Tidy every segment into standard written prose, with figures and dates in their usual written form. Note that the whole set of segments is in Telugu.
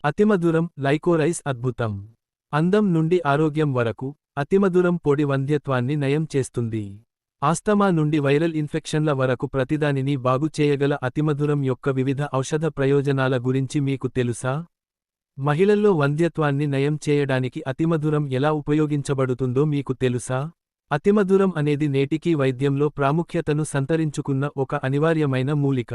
అతిమధురం లైకోరైస్ అద్భుతం. అందం నుండి ఆరోగ్యం వరకు అతిమధురం పొడి వంధ్యత్వాన్ని నయం చేస్తుంది. ఆస్తమా నుండి వైరల్ ఇన్ఫెక్షన్ల వరకు ప్రతిదానిని బాగు చేయగల అతిమధురం యొక్క వివిధ ఔషధ ప్రయోజనాల గురించి మీకు తెలుసా? మహిళల్లో వంధ్యత్వాన్ని నయం చేయడానికి అతిమధురం ఎలా ఉపయోగించబడుతుందో మీకు తెలుసా? అతిమధురం అనేది నేటికీ వైద్యంలో ప్రాముఖ్యతను సంతరించుకున్న ఒక అనివార్యమైన మూలిక.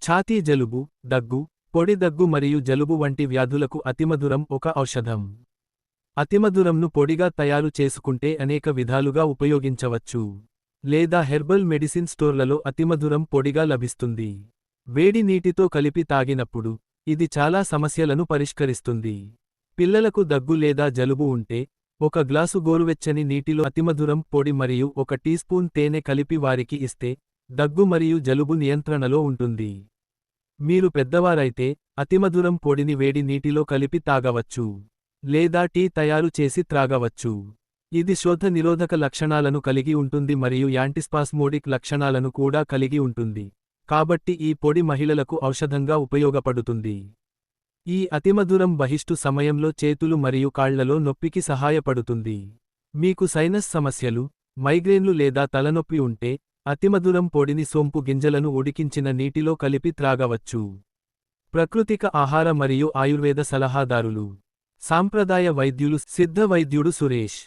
ఛాతీ జలుబు, దగ్గు, పొడి దగ్గు మరియు జలుబు వంటి వ్యాధులకు అతిమధురం ఒక ఔషధం. అతిమధురంను పొడిగా తయారు చేసుకుంటే అనేక విధాలుగా ఉపయోగించవచ్చు. లేదా హెర్బల్ మెడిసిన్ స్టోర్లలో అతిమధురం పొడిగా లభిస్తుంది. వేడి నీటితో కలిపి తాగినప్పుడు ఇది చాలా సమస్యలను పరిష్కరిస్తుంది. పిల్లలకు దగ్గు లేదా జలుబు ఉంటే ఒక గ్లాసు గోరువెచ్చని నీటిలో అతిమధురం పొడి మరియు 1 టీ స్పూన్ తేనె కలిపి వారికి ఇస్తే దగ్గు మరియు జలుబు నియంత్రణలో ఉంటుంది. మీరు పెద్దవారైతే అతిమధురం పొడిని వేడి నీటిలో కలిపి తాగవచ్చు. లేదా టీ తయారు చేసి త్రాగవచ్చు. ఇది శోథ నిరోధక లక్షణాలను కలిగి ఉంటుంది మరియు యాంటిస్పాస్మోడిక్ లక్షణాలను కూడా కలిగి ఉంటుంది. కాబట్టి ఈ పొడి మహిళలకు ఔషధంగా ఉపయోగపడుతుంది. ఈ అతిమధురం బహిష్టు సమయంలో చేతులు మరియు కాళ్లలో నొప్పికి సహాయపడుతుంది. మీకు సైనస్ సమస్యలు, మైగ్రేన్లు లేదా తలనొప్పి ఉంటే అతిమధురం పొడిని సోంపు గింజలను ఉడికించిన నీటిలో కలిపి త్రాగవచ్చు. ప్రకృతిక ఆహార మరియు ఆయుర్వేద సలహాదారులు. సాంప్రదాయ వైద్యులు సిద్ధ వైద్యుడు సురేష్.